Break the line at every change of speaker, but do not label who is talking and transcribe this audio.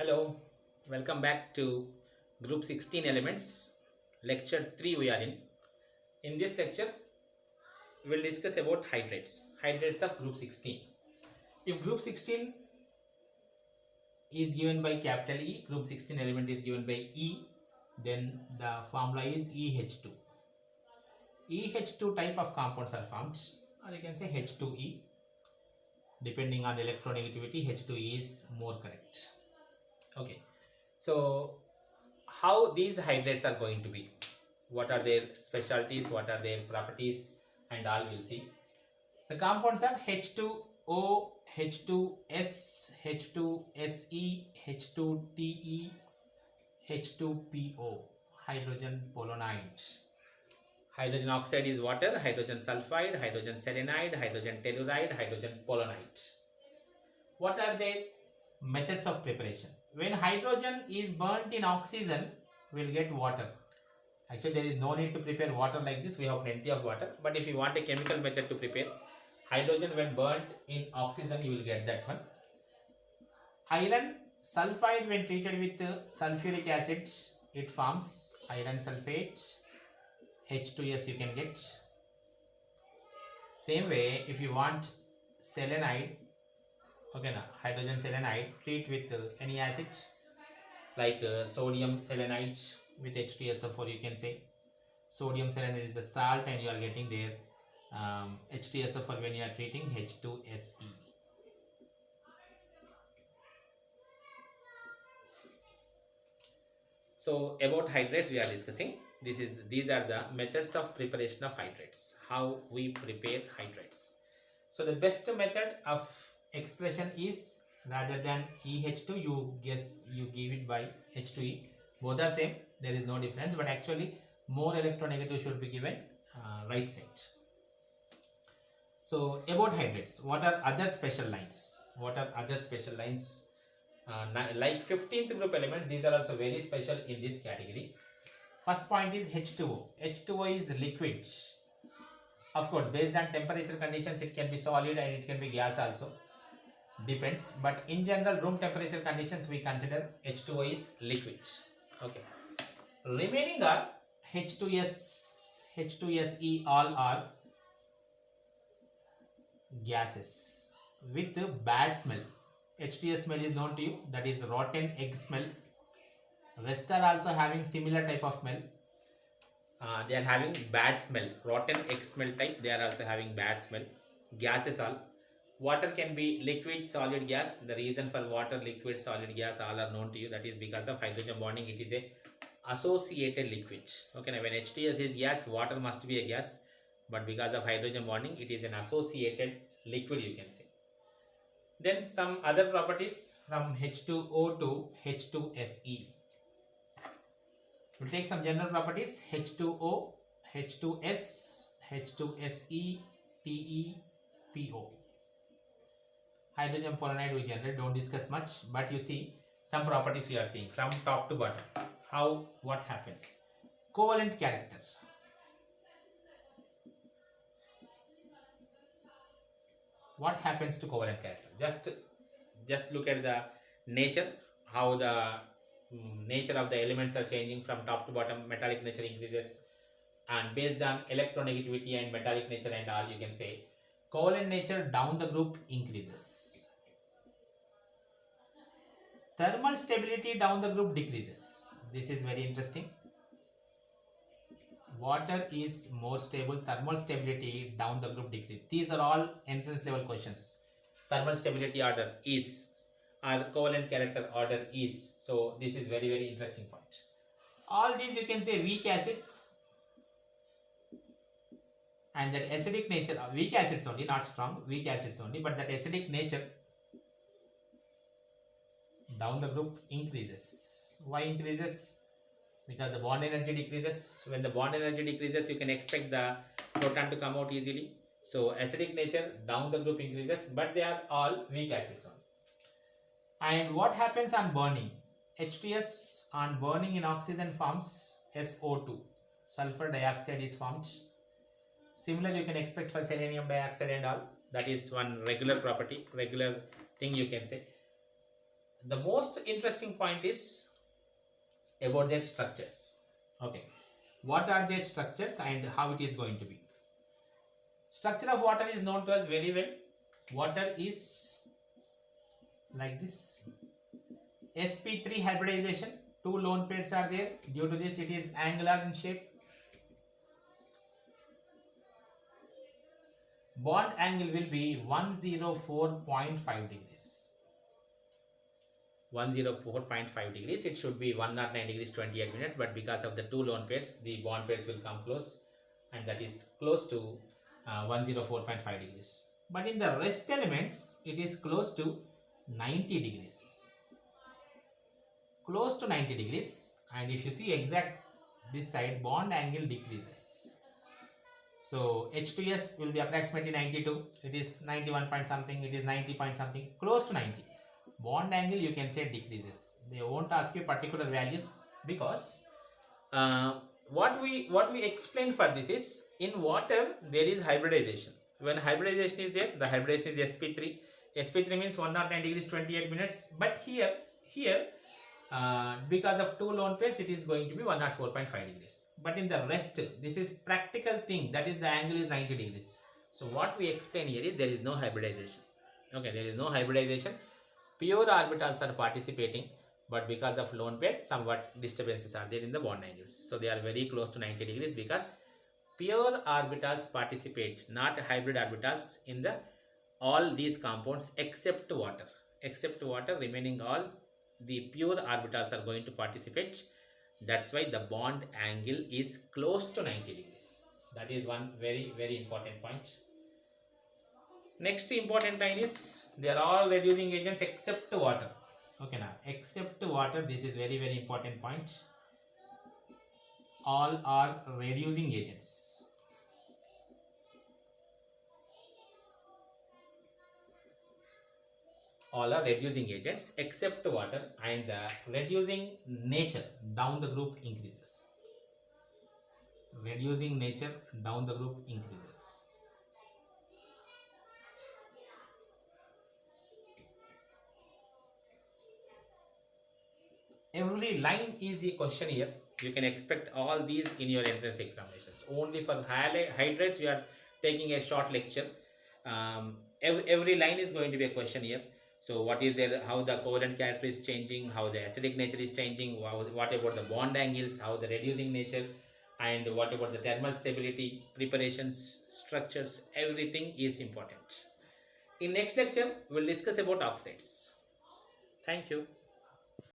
Hello, welcome back to Group 16 Elements, Lecture 3 we are in. In this lecture, we will discuss about hydrates of Group 16. If Group 16 is given by capital E, Group 16 element is given by E, then the formula is EH2. EH2 type of compounds are formed, or you can say H2E. Depending on the electronegativity, H2E is more correct. Okay, so how these hydrates are going to be, what are their specialties, what are their properties, and all we'll see. The compounds are H2O, H2S, H2Se, H2Te, H2PO, hydrogen polonides. Hydrogen oxide is water, hydrogen sulfide, hydrogen selenide, hydrogen telluride, hydrogen polonide. What are their methods of preparation? When hydrogen is burnt in oxygen, we'll get water. Actually, there is no need to prepare water like this. We have plenty of water. But if you want a chemical method to prepare hydrogen when burnt in oxygen, you will get that one. Iron sulfide when treated with sulfuric acid, it forms iron sulfate. H2S you can get. Same way, if you want selenide, okay, na, hydrogen selenide, treat with any acids like sodium selenide with H2SO4, you can say. Sodium selenide is the salt and you are getting there H2SO4 when you are treating H2Se. So about hydrates we are discussing. These are the methods of preparation of hydrates. How we prepare hydrates. So the best method of expression is, rather than EH2, you give it by H2E. Both are same. There is no difference. But actually, more electronegative should be given right side. So about hydrates, what are other special lines? What are other special lines? Like 15th group elements, these are also very special in this category. First point is H2O. H2O is liquid. Of course, based on temperature conditions, it can be solid and it can be gas also. Depends. But in general, room temperature conditions, we consider H2O is liquid. Okay. Remaining are H2S, H2Se, all are gases with bad smell. H2S smell is known to you, that is rotten egg smell. Rest are also having similar type of smell. They are having bad smell, rotten egg smell type. They are also having bad smell. Gases all. Water can be liquid, solid, gas. The reason for water, liquid, solid, gas all are known to you. That is because of hydrogen bonding. It is a associated liquid. Okay, now when H2S is gas, water must be a gas. But because of hydrogen bonding, it is an associated liquid, you can say. Then some other properties from H2O to H2Se. We'll take some general properties. H2O, H2S, H2Se, Te, PO. Hydrogen polonide we generate, don't discuss much, but you see some properties we are seeing from top to bottom. What happens? Covalent character. What happens to covalent character? Just look at the nature, how the nature of the elements are changing from top to bottom. Metallic nature increases, and based on electronegativity and metallic nature and all, you can say covalent nature down the group increases. Thermal stability down the group decreases. This is very interesting. Water is more stable, thermal stability down the group decrease. These are all entrance level questions. Thermal stability order is, or covalent character order is. So this is very, very interesting point. All these you can say weak acids, and that acidic nature, weak acids only, not strong, weak acids only, but that acidic nature down the group increases. Why increases? Because the bond energy decreases. When the bond energy decreases, you can expect the proton to come out easily. So acidic nature down the group increases, but they are all weak acids only. And what happens on burning? H2S on burning in oxygen forms SO2. Sulfur dioxide is formed. Similar you can expect for selenium dioxide and all. That is one regular property, regular thing you can say. the most interesting point is about their structures. Okay, what are their structures and how it is going to be? Structure of water is known to us very well. Water is like this. sp3 hybridization, two lone pairs are there. Due to this, it is angular in shape. Bond angle will be 104.5 degrees. 104.5 degrees. It should be 109 degrees 28 minutes, but because of the two lone pairs, the bond pairs will come close, and that is close to 104.5 degrees. But in the rest elements, it is close to 90 degrees. Close to 90 degrees. And if you see exact this side, bond angle decreases. So H2S will be approximately 92. It is 91 point something. It is 90 point something. Close to 90. Bond angle you can say decreases. They won't ask you particular values because what we explain for this is, in water there is hybridization. When hybridization is there, the hybridization is sp3. sp3 means 109 degrees 28 minutes. But here because of two lone pairs, it is going to be 104.5 degrees. But in the rest, this is practical thing, that is the angle is 90 degrees. So what we explain here is there is no hybridization. Okay, there is no hybridization. Pure orbitals are participating, but because of lone pair, somewhat disturbances are there in the bond angles. So they are very close to 90 degrees because pure orbitals participate, not hybrid orbitals, in the all these compounds except water. Except water, remaining all the pure orbitals are going to participate. That's why the bond angle is close to 90 degrees. That is one very, very important point. Next important line is they are all reducing agents except water. Okay, now except water, this is very, very important point. All are reducing agents. All are reducing agents except water, and the reducing nature down the group increases. Reducing nature down the group increases. Every line is a question here. You can expect all these in your entrance examinations. Only for hydrates we are taking a short lecture. Every line is going to be a question here. So what is there, how the covalent character is changing, how the acidic nature is changing, what about the bond angles, how the reducing nature, and what about the thermal stability, preparations, structures, everything is important. In next lecture, we'll discuss about oxides. Thank you.